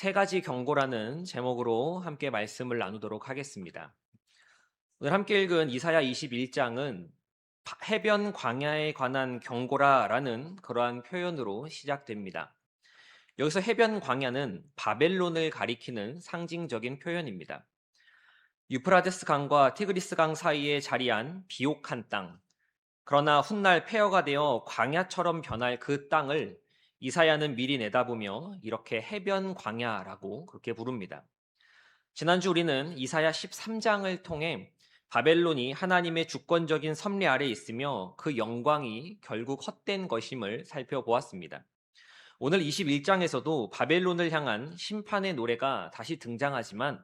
세 가지 경고라는 제목으로 함께 말씀을 나누도록 하겠습니다. 오늘 함께 읽은 이사야 21장은 해변 광야에 관한 경고라라는 그러한 표현으로 시작됩니다. 여기서 해변 광야는 바벨론을 가리키는 상징적인 표현입니다. 유프라데스 강과 티그리스 강 사이에 자리한 비옥한 땅, 그러나 훗날 폐허가 되어 광야처럼 변할 그 땅을 이사야는 미리 내다보며 이렇게 해변 광야라고 그렇게 부릅니다. 지난주 우리는 이사야 13장을 통해 바벨론이 하나님의 주권적인 섭리 아래 있으며 그 영광이 결국 헛된 것임을 살펴보았습니다. 오늘 21장에서도 바벨론을 향한 심판의 노래가 다시 등장하지만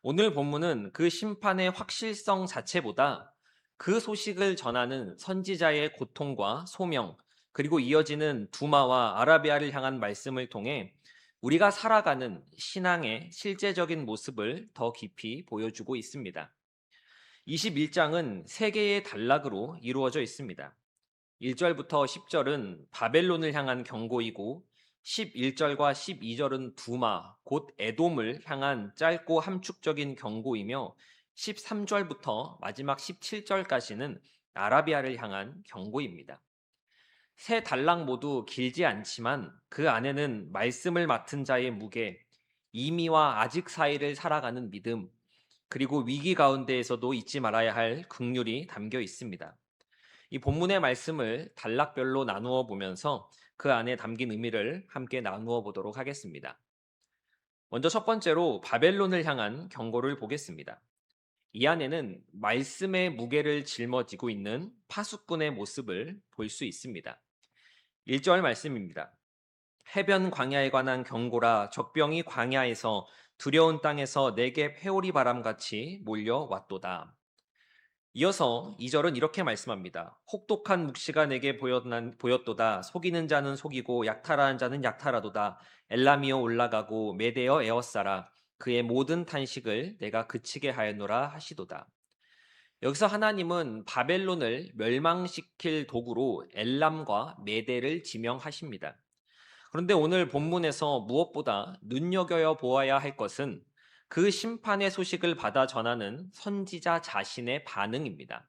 오늘 본문은 그 심판의 확실성 자체보다 그 소식을 전하는 선지자의 고통과 소명, 그리고 이어지는 두마와 아라비아를 향한 말씀을 통해 우리가 살아가는 신앙의 실제적인 모습을 더 깊이 보여주고 있습니다. 21장은 세 개의 단락으로 이루어져 있습니다. 1절부터 10절은 바벨론을 향한 경고이고 11절과 12절은 두마, 곧 에돔을 향한 짧고 함축적인 경고이며 13절부터 마지막 17절까지는 아라비아를 향한 경고입니다. 세 단락 모두 길지 않지만 그 안에는 말씀을 맡은 자의 무게, 이미와 아직 사이를 살아가는 믿음, 그리고 위기 가운데에서도 잊지 말아야 할 긍휼이 담겨 있습니다. 이 본문의 말씀을 단락별로 나누어 보면서 그 안에 담긴 의미를 함께 나누어 보도록 하겠습니다. 먼저 첫 번째로 바벨론을 향한 경고를 보겠습니다. 이 안에는 말씀의 무게를 짊어지고 있는 파수꾼의 모습을 볼 수 있습니다. 1절 말씀입니다. 해변 광야에 관한 경고라. 적병이 광야에서 두려운 땅에서 내게 회오리 바람같이 몰려왔도다. 이어서 2절은 이렇게 말씀합니다. 혹독한 묵시가 내게 보였도다. 속이는 자는 속이고 약탈하는 자는 약탈하도다. 엘람이여 올라가고 메대여 에워싸라. 그의 모든 탄식을 내가 그치게 하였노라 하시도다. 여기서 하나님은 바벨론을 멸망시킬 도구로 엘람과 메대를 지명하십니다. 그런데 오늘 본문에서 무엇보다 눈여겨 보아야 할 것은 그 심판의 소식을 받아 전하는 선지자 자신의 반응입니다.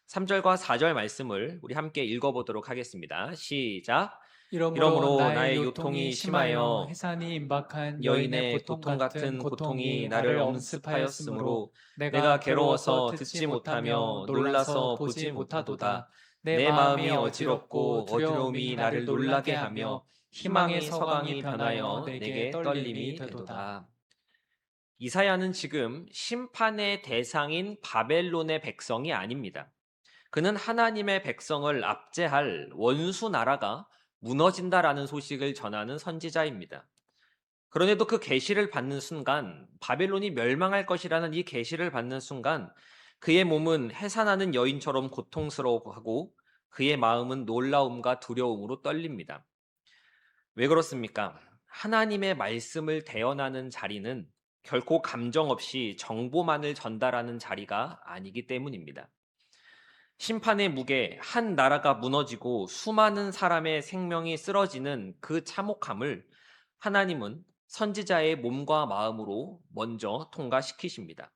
3절과 4절 말씀을 우리 함께 읽어보도록 하겠습니다. 시작. 이러므로 이러므로 나의 나의 요통이 요통이 심하여 심하여 해산이 임박한 여인의 여인의 고통 고통 같은 같은 고통이 고통이 나를 나를 엄습하였으므로 엄습하였으므로 내가 내가 괴로워서 괴로워서 듣지 듣지 못하며 못하며 놀라서 놀라서 보지 보지 못하도다. 못하도다. 내 내 마음이 마음이 어지럽고 어지럽고 두려움이 어지러움이 나를 나를 놀라게 놀라게 하며 하며 희망의 희망의 서광이 서광이 변하여 변하여 내게 내게 떨림이 떨림이 되도다. 되도다. 이사야는 지금 심판의 대상인 바벨론의 백성이 아닙니다. 그는 하나님의 백성을 압제할 원수 나라가 무너진다라는 소식을 전하는 선지자입니다. 그런데도 그 계시를 받는 순간, 바벨론이 멸망할 것이라는 이 계시를 받는 순간 그의 몸은 해산하는 여인처럼 고통스러워하고 그의 마음은 놀라움과 두려움으로 떨립니다. 왜 그렇습니까? 하나님의 말씀을 대언하는 자리는 결코 감정 없이 정보만을 전달하는 자리가 아니기 때문입니다. 심판의 무게, 한 나라가 무너지고 수많은 사람의 생명이 쓰러지는 그 참혹함을 하나님은 선지자의 몸과 마음으로 먼저 통과시키십니다.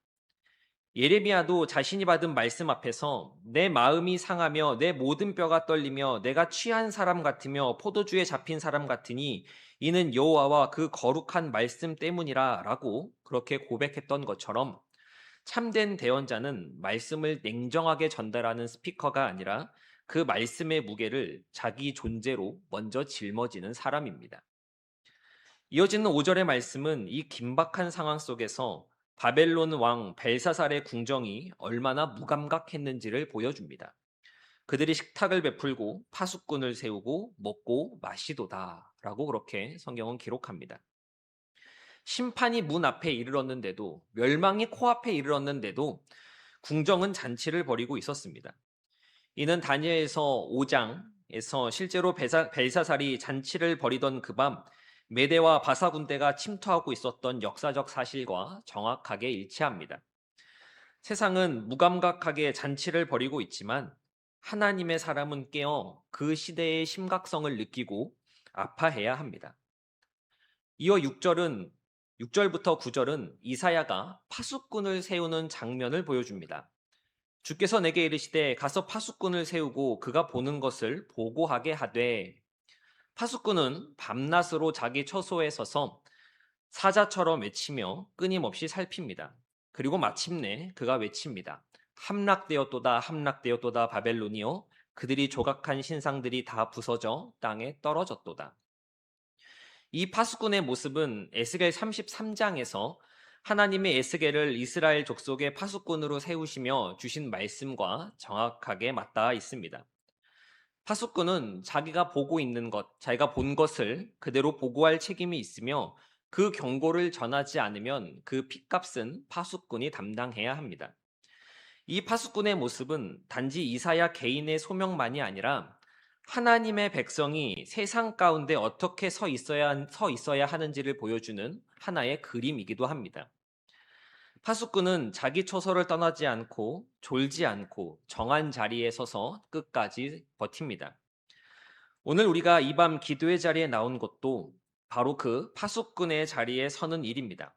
예레미야도 자신이 받은 말씀 앞에서 내 마음이 상하며 내 모든 뼈가 떨리며 내가 취한 사람 같으며 포도주에 잡힌 사람 같으니 이는 여호와와 그 거룩한 말씀 때문이라라고 그렇게 고백했던 것처럼 참된 대언자는 말씀을 냉정하게 전달하는 스피커가 아니라 그 말씀의 무게를 자기 존재로 먼저 짊어지는 사람입니다. 이어지는 5절의 말씀은 이 긴박한 상황 속에서 바벨론 왕 벨사살의 궁정이 얼마나 무감각했는지를 보여줍니다. 그들이 식탁을 베풀고 파수꾼을 세우고 먹고 마시도다 라고 그렇게 성경은 기록합니다. 심판이 문 앞에 이르렀는데도, 멸망이 코앞에 이르렀는데도 궁정은 잔치를 벌이고 있었습니다. 이는 다니엘서 5장에서 실제로 벨사살이 잔치를 벌이던 그 밤 메대와 바사 군대가 침투하고 있었던 역사적 사실과 정확하게 일치합니다. 세상은 무감각하게 잔치를 벌이고 있지만 하나님의 사람은 깨어 그 시대의 심각성을 느끼고 아파해야 합니다. 이어 6절은 6절부터 9절은 이사야가 파수꾼을 세우는 장면을 보여줍니다. 주께서 내게 이르시되 가서 파수꾼을 세우고 그가 보는 것을 보고하게 하되, 파수꾼은 밤낮으로 자기 처소에 서서 사자처럼 외치며 끊임없이 살핍니다. 그리고 마침내 그가 외칩니다. 함락되었도다 함락되었도다 바벨론이요, 그들이 조각한 신상들이 다 부서져 땅에 떨어졌도다. 이 파수꾼의 모습은 에스겔 33장에서 하나님의 에스겔을 이스라엘 족속의 파수꾼으로 세우시며 주신 말씀과 정확하게 맞닿아 있습니다. 파수꾼은 자기가 보고 있는 것, 자기가 본 것을 그대로 보고할 책임이 있으며 그 경고를 전하지 않으면 그 핏값은 파수꾼이 담당해야 합니다. 이 파수꾼의 모습은 단지 이사야 개인의 소명만이 아니라 하나님의 백성이 세상 가운데 어떻게 서 있어야 하는지를 보여주는 하나의 그림이기도 합니다. 파수꾼은 자기 처소를 떠나지 않고 졸지 않고 정한 자리에 서서 끝까지 버팁니다. 오늘 우리가 이 밤 기도의 자리에 나온 것도 바로 그 파수꾼의 자리에 서는 일입니다.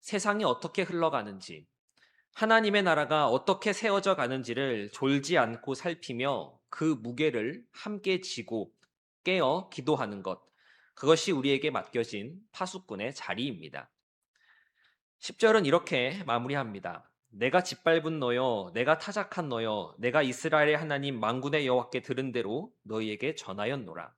세상이 어떻게 흘러가는지, 하나님의 나라가 어떻게 세워져 가는지를 졸지 않고 살피며 그 무게를 함께 지고 깨어 기도하는 것, 그것이 우리에게 맡겨진 파수꾼의 자리입니다. 10절은 이렇게 마무리합니다. 내가 짓밟은 너여, 내가 타작한 너여, 내가 이스라엘의 하나님 만군의 여호와께 들은 대로 너희에게 전하였노라.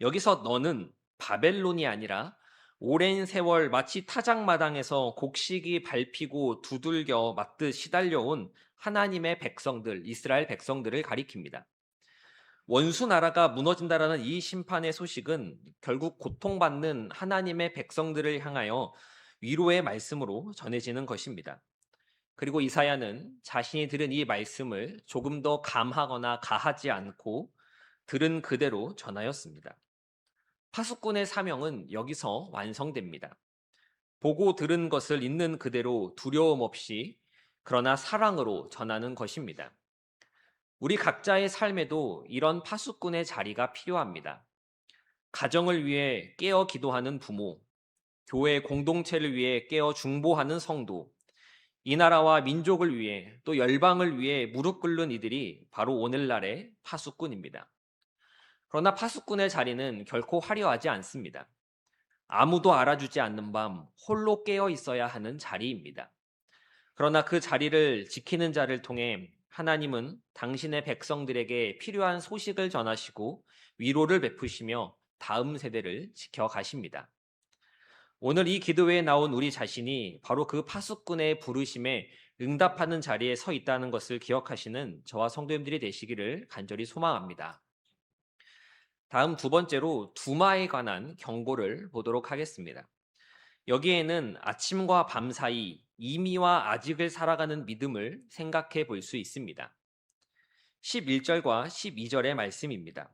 여기서 너는 바벨론이 아니라 오랜 세월 마치 타작마당에서 곡식이 밟히고 두들겨 맞듯 시달려온 하나님의 백성들, 이스라엘 백성들을 가리킵니다. 원수 나라가 무너진다라는 이 심판의 소식은 결국 고통받는 하나님의 백성들을 향하여 위로의 말씀으로 전해지는 것입니다. 그리고 이사야는 자신이 들은 이 말씀을 조금 더 감하거나 가하지 않고 들은 그대로 전하였습니다. 파수꾼의 사명은 여기서 완성됩니다. 보고 들은 것을 있는 그대로 두려움 없이 그러나 사랑으로 전하는 것입니다. 우리 각자의 삶에도 이런 파수꾼의 자리가 필요합니다. 가정을 위해 깨어 기도하는 부모, 교회 공동체를 위해 깨어 중보하는 성도, 이 나라와 민족을 위해 또 열방을 위해 무릎 꿇는 이들이 바로 오늘날의 파수꾼입니다. 그러나 파수꾼의 자리는 결코 화려하지 않습니다. 아무도 알아주지 않는 밤 홀로 깨어 있어야 하는 자리입니다. 그러나 그 자리를 지키는 자를 통해 하나님은 당신의 백성들에게 필요한 소식을 전하시고 위로를 베푸시며 다음 세대를 지켜가십니다. 오늘 이 기도회에 나온 우리 자신이 바로 그 파수꾼의 부르심에 응답하는 자리에 서 있다는 것을 기억하시는 저와 성도님들이 되시기를 간절히 소망합니다. 다음 두 번째로 두마에 관한 경고를 보도록 하겠습니다. 여기에는 아침과 밤 사이 이미와 아직을 살아가는 믿음을 생각해 볼 수 있습니다. 11절과 12절의 말씀입니다.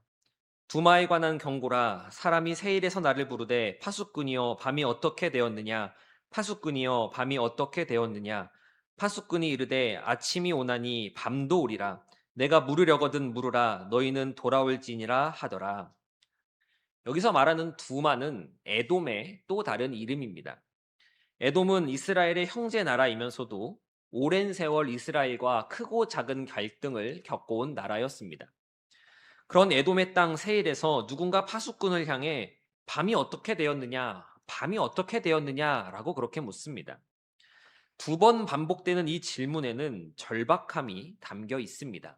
두마에 관한 경고라. 사람이 세일에서 나를 부르되 파수꾼이여 밤이 어떻게 되었느냐, 파수꾼이여 밤이 어떻게 되었느냐. 파수꾼이 이르되 아침이 오나니 밤도 오리라. 내가 물으려거든 물으라. 너희는 돌아올지니라 하더라. 여기서 말하는 두마는 에돔의 또 다른 이름입니다. 에돔은 이스라엘의 형제 나라이면서도 오랜 세월 이스라엘과 크고 작은 갈등을 겪어온 나라였습니다. 그런 에돔의 땅 세일에서 누군가 파수꾼을 향해 밤이 어떻게 되었느냐, 밤이 어떻게 되었느냐라고 그렇게 묻습니다. 두 번 반복되는 이 질문에는 절박함이 담겨 있습니다.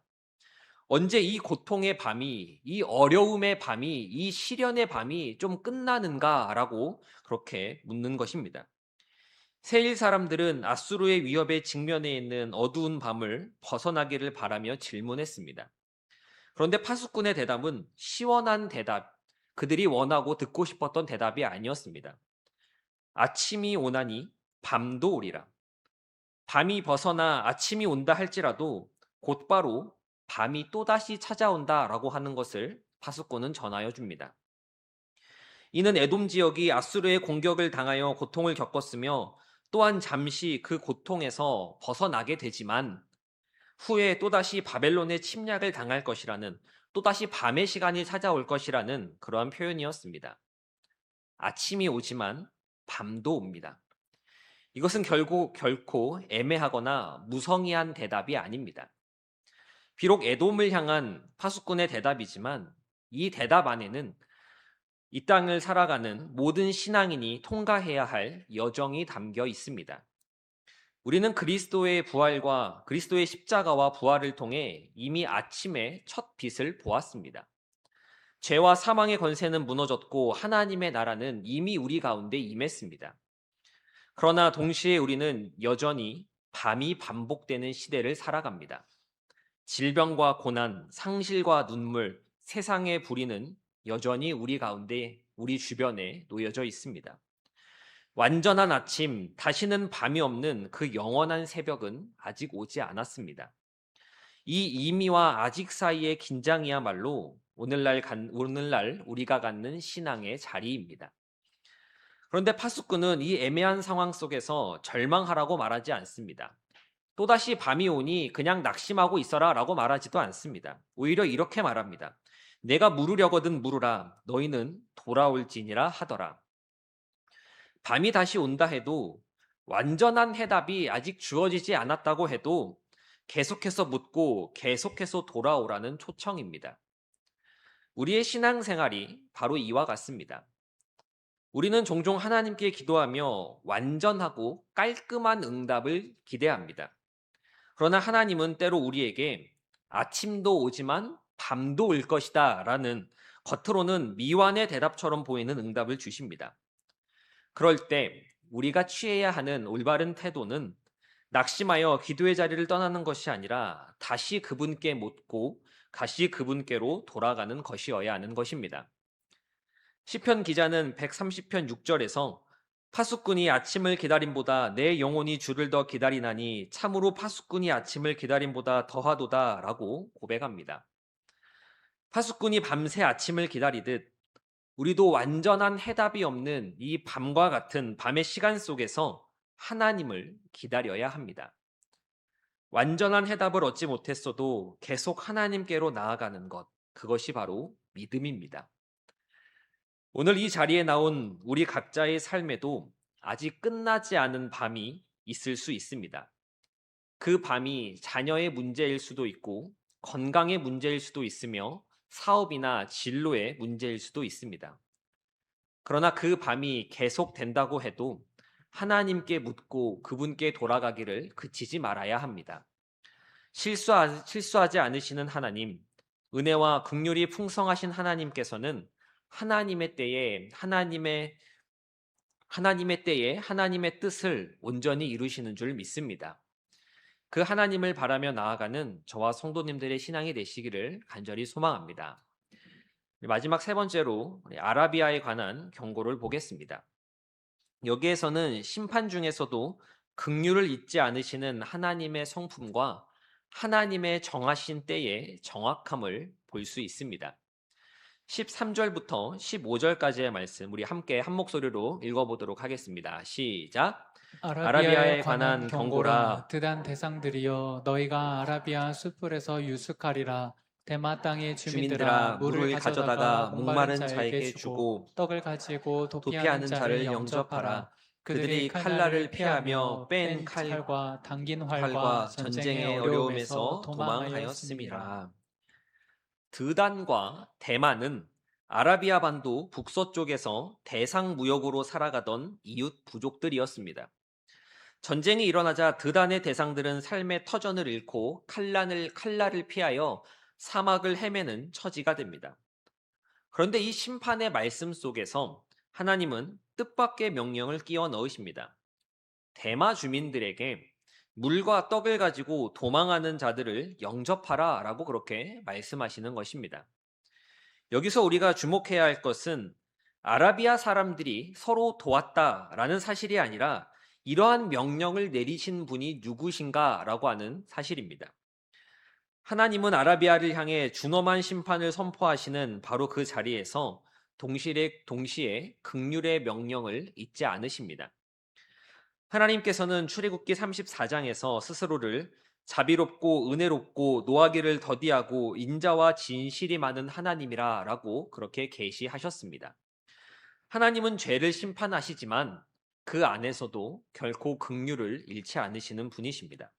언제 이 고통의 밤이, 이 어려움의 밤이, 이 시련의 밤이 좀 끝나는가라고 그렇게 묻는 것입니다. 세일 사람들은 아수르의 위협에 직면해 있는 어두운 밤을 벗어나기를 바라며 질문했습니다. 그런데 파수꾼의 대답은 시원한 대답, 그들이 원하고 듣고 싶었던 대답이 아니었습니다. 아침이 오나니 밤도 오리라. 밤이 벗어나 아침이 온다 할지라도 곧바로 밤이 또다시 찾아온다라고 하는 것을 파수꾼은 전하여 줍니다. 이는 에돔 지역이 아수르의 공격을 당하여 고통을 겪었으며 또한 잠시 그 고통에서 벗어나게 되지만 후에 또다시 바벨론의 침략을 당할 것이라는, 또다시 밤의 시간이 찾아올 것이라는 그러한 표현이었습니다. 아침이 오지만 밤도 옵니다. 이것은 결코 애매하거나 무성의한 대답이 아닙니다. 비록 에돔을 향한 파수꾼의 대답이지만 이 대답 안에는 이 땅을 살아가는 모든 신앙인이 통과해야 할 여정이 담겨 있습니다. 우리는 그리스도의 부활과 그리스도의 십자가와 부활을 통해 이미 아침에 첫 빛을 보았습니다. 죄와 사망의 권세는 무너졌고 하나님의 나라는 이미 우리 가운데 임했습니다. 그러나 동시에 우리는 여전히 밤이 반복되는 시대를 살아갑니다. 질병과 고난, 상실과 눈물, 세상의 불의는 여전히 우리 가운데, 우리 주변에 놓여져 있습니다. 완전한 아침, 다시는 밤이 없는 그 영원한 새벽은 아직 오지 않았습니다. 이 이미와 아직 사이의 긴장이야말로 오늘날 우리가 갖는 신앙의 자리입니다. 그런데 파수꾼은 이 애매한 상황 속에서 절망하라고 말하지 않습니다. 또다시 밤이 오니 그냥 낙심하고 있어라 라고 말하지도 않습니다. 오히려 이렇게 말합니다. 내가 물으려거든 물으라. 너희는 돌아올지니라 하더라. 밤이 다시 온다 해도 완전한 해답이 아직 주어지지 않았다고 해도 계속해서 묻고 계속해서 돌아오라는 초청입니다. 우리의 신앙생활이 바로 이와 같습니다. 우리는 종종 하나님께 기도하며 완전하고 깔끔한 응답을 기대합니다. 그러나 하나님은 때로 우리에게 아침도 오지만 밤도 올 것이다 라는 겉으로는 미완의 대답처럼 보이는 응답을 주십니다. 그럴 때 우리가 취해야 하는 올바른 태도는 낙심하여 기도의 자리를 떠나는 것이 아니라 다시 그분께 묻고 다시 그분께로 돌아가는 것이어야 하는 것입니다. 시편 기자는 130편 6절에서 파수꾼이 아침을 기다림보다 내 영혼이 주를 더 기다리나니 참으로 파수꾼이 아침을 기다림보다 더하도다 라고 고백합니다. 파수꾼이 밤새 아침을 기다리듯 우리도 완전한 해답이 없는 이 밤과 같은 밤의 시간 속에서 하나님을 기다려야 합니다. 완전한 해답을 얻지 못했어도 계속 하나님께로 나아가는 것, 그것이 바로 믿음입니다. 오늘 이 자리에 나온 우리 각자의 삶에도 아직 끝나지 않은 밤이 있을 수 있습니다. 그 밤이 자녀의 문제일 수도 있고 건강의 문제일 수도 있으며 사업이나 진로의 문제일 수도 있습니다. 그러나 그 밤이 계속된다고 해도 하나님께 묻고 그분께 돌아가기를 그치지 말아야 합니다. 실수하지 않으시는 하나님, 은혜와 긍휼이 풍성하신 하나님께서는 하나님의 때에 하나님의 뜻을 온전히 이루시는 줄 믿습니다. 그 하나님을 바라며 나아가는 저와 성도님들의 신앙이 되시기를 간절히 소망합니다. 마지막 세 번째로 아라비아에 관한 경고를 보겠습니다. 여기에서는 심판 중에서도 긍휼을 잊지 않으시는 하나님의 성품과 하나님의 정하신 때의 정확함을 볼 수 있습니다. 13절부터 15절까지의 말씀 우리 함께 한 목소리로 읽어보도록 하겠습니다. 시작. 아라비아에 관한 경고라. 드단 대상들이여 너희가 아라비아 숲풀에서 유숙하리라. 대마 땅의 주민들아 물을 가져다가 목마른 자에게 주고 떡을 가지고 도피하는 자를 영접하라. 그들이 칼날을 피하며 뺀 칼과 당긴 활과 전쟁의 어려움에서 도망하였음이라. 드단과 대만은 아라비아 반도 북서쪽에서 대상 무역으로 살아가던 이웃 부족들이었습니다. 전쟁이 일어나자 드단의 대상들은 삶의 터전을 잃고 칼날을 피하여 사막을 헤매는 처지가 됩니다. 그런데 이 심판의 말씀 속에서 하나님은 뜻밖의 명령을 끼워 넣으십니다. 대마 주민들에게 물과 떡을 가지고 도망하는 자들을 영접하라 라고 그렇게 말씀하시는 것입니다. 여기서 우리가 주목해야 할 것은 아라비아 사람들이 서로 도왔다라는 사실이 아니라 이러한 명령을 내리신 분이 누구신가라고 하는 사실입니다. 하나님은 아라비아를 향해 준엄한 심판을 선포하시는 바로 그 자리에서 동시에 긍휼의 명령을 잊지 않으십니다. 하나님께서는 출애굽기 34장에서 스스로를 자비롭고 은혜롭고 노하기를 더디하고 인자와 진실이 많은 하나님이라 라고 그렇게 계시하셨습니다. 하나님은 죄를 심판하시지만 그 안에서도 결코 긍휼을 잃지 않으시는 분이십니다.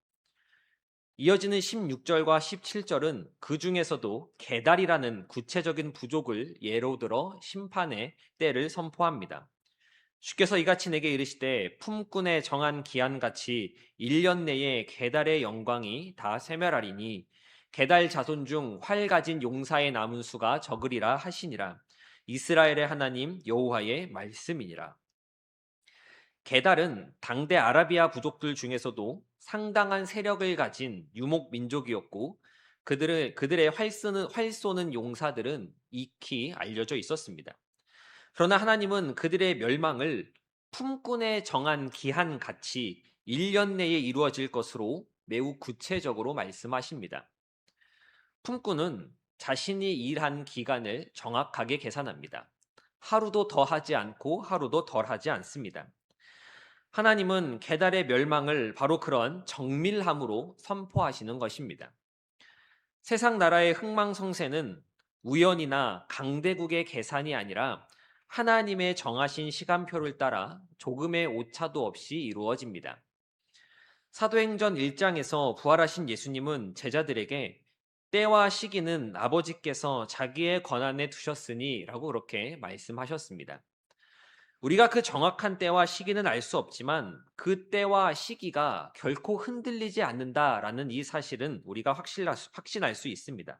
이어지는 16절과 17절은 그 중에서도 게달이라는 구체적인 부족을 예로 들어 심판의 때를 선포합니다. 주께서 이같이 내게 이르시되 품꾼의 정한 기한같이 1년 내에 게달의 영광이 다 쇠멸하리니 게달 자손 중 활 가진 용사의 남은 수가 적으리라 하시니라. 이스라엘의 하나님 여호와의 말씀이니라. 게달은 당대 아라비아 부족들 중에서도 상당한 세력을 가진 유목 민족이었고 그들의 활 쏘는 용사들은 익히 알려져 있었습니다. 그러나 하나님은 그들의 멸망을 품꾼의 정한 기한 같이 1년 내에 이루어질 것으로 매우 구체적으로 말씀하십니다. 품꾼은 자신이 일한 기간을 정확하게 계산합니다. 하루도 더 하지 않고 하루도 덜 하지 않습니다. 하나님은 게달의 멸망을 바로 그런 정밀함으로 선포하시는 것입니다. 세상 나라의 흥망성쇠는 우연이나 강대국의 계산이 아니라 하나님의 정하신 시간표를 따라 조금의 오차도 없이 이루어집니다. 사도행전 1장에서 부활하신 예수님은 제자들에게 때와 시기는 아버지께서 자기의 권한에 두셨으니 라고 그렇게 말씀하셨습니다. 우리가 그 정확한 때와 시기는 알 수 없지만 그 때와 시기가 결코 흔들리지 않는다라는 이 사실은 우리가 확신할 수 있습니다.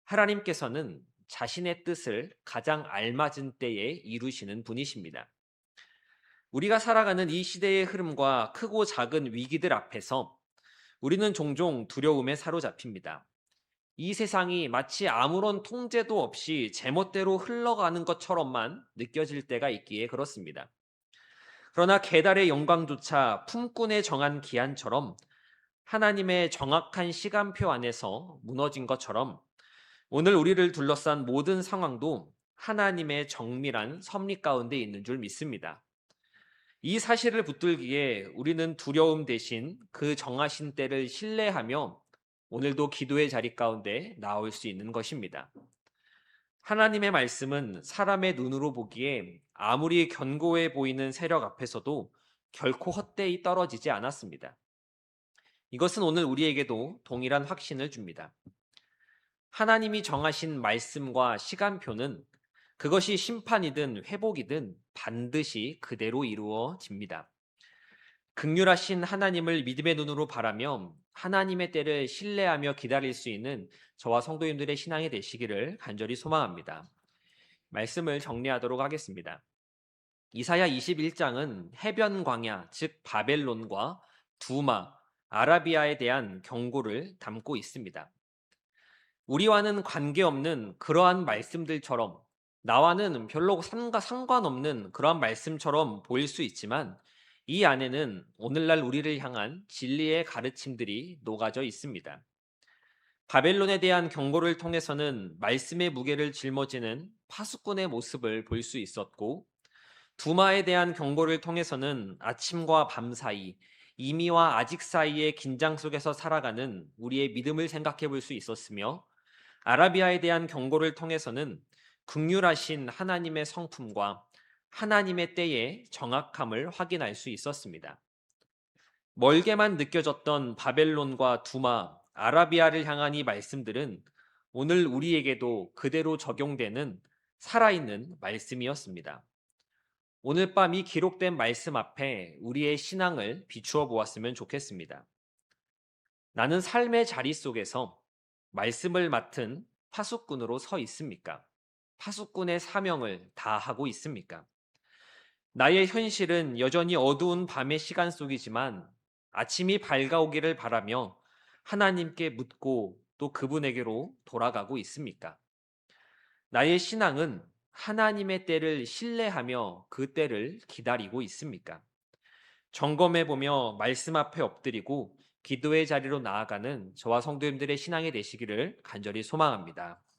하나님께서는 자신의 뜻을 가장 알맞은 때에 이루시는 분이십니다. 우리가 살아가는 이 시대의 흐름과 크고 작은 위기들 앞에서 우리는 종종 두려움에 사로잡힙니다. 이 세상이 마치 아무런 통제도 없이 제멋대로 흘러가는 것처럼만 느껴질 때가 있기에 그렇습니다. 그러나 게달의 영광조차 품꾼의 정한 기한처럼 하나님의 정확한 시간표 안에서 무너진 것처럼 오늘 우리를 둘러싼 모든 상황도 하나님의 정밀한 섭리 가운데 있는 줄 믿습니다. 이 사실을 붙들기에 우리는 두려움 대신 그 정하신 때를 신뢰하며 오늘도 기도의 자리 가운데 나올 수 있는 것입니다. 하나님의 말씀은 사람의 눈으로 보기에 아무리 견고해 보이는 세력 앞에서도 결코 헛되이 떨어지지 않았습니다. 이것은 오늘 우리에게도 동일한 확신을 줍니다. 하나님이 정하신 말씀과 시간표는 그것이 심판이든 회복이든 반드시 그대로 이루어집니다. 긍휼하신 하나님을 믿음의 눈으로 바라며 하나님의 때를 신뢰하며 기다릴 수 있는 저와 성도님들의 신앙이 되시기를 간절히 소망합니다. 말씀을 정리하도록 하겠습니다. 이사야 21장은 해변 광야, 즉 바벨론과 두마, 아라비아에 대한 경고를 담고 있습니다. 우리와는 관계없는 그러한 말씀들처럼 나와는 별로 상관없는 그러한 말씀처럼 보일 수 있지만 이 안에는 오늘날 우리를 향한 진리의 가르침들이 녹아져 있습니다. 바벨론에 대한 경고를 통해서는 말씀의 무게를 짊어지는 파수꾼의 모습을 볼 수 있었고 두마에 대한 경고를 통해서는 아침과 밤 사이, 이미와 아직 사이의 긴장 속에서 살아가는 우리의 믿음을 생각해 볼 수 있었으며 아라비아에 대한 경고를 통해서는 긍휼하신 하나님의 성품과 하나님의 때의 정확함을 확인할 수 있었습니다. 멀게만 느껴졌던 바벨론과 두마, 아라비아를 향한 이 말씀들은 오늘 우리에게도 그대로 적용되는 살아있는 말씀이었습니다. 오늘 밤 이 기록된 말씀 앞에 우리의 신앙을 비추어 보았으면 좋겠습니다. 나는 삶의 자리 속에서 말씀을 맡은 파수꾼으로 서 있습니까? 파수꾼의 사명을 다하고 있습니까? 나의 현실은 여전히 어두운 밤의 시간 속이지만 아침이 밝아오기를 바라며 하나님께 묻고 또 그분에게로 돌아가고 있습니까? 나의 신앙은 하나님의 때를 신뢰하며 그 때를 기다리고 있습니까? 점검해 보며 말씀 앞에 엎드리고 기도의 자리로 나아가는 저와 성도님들의 신앙이 되시기를 간절히 소망합니다.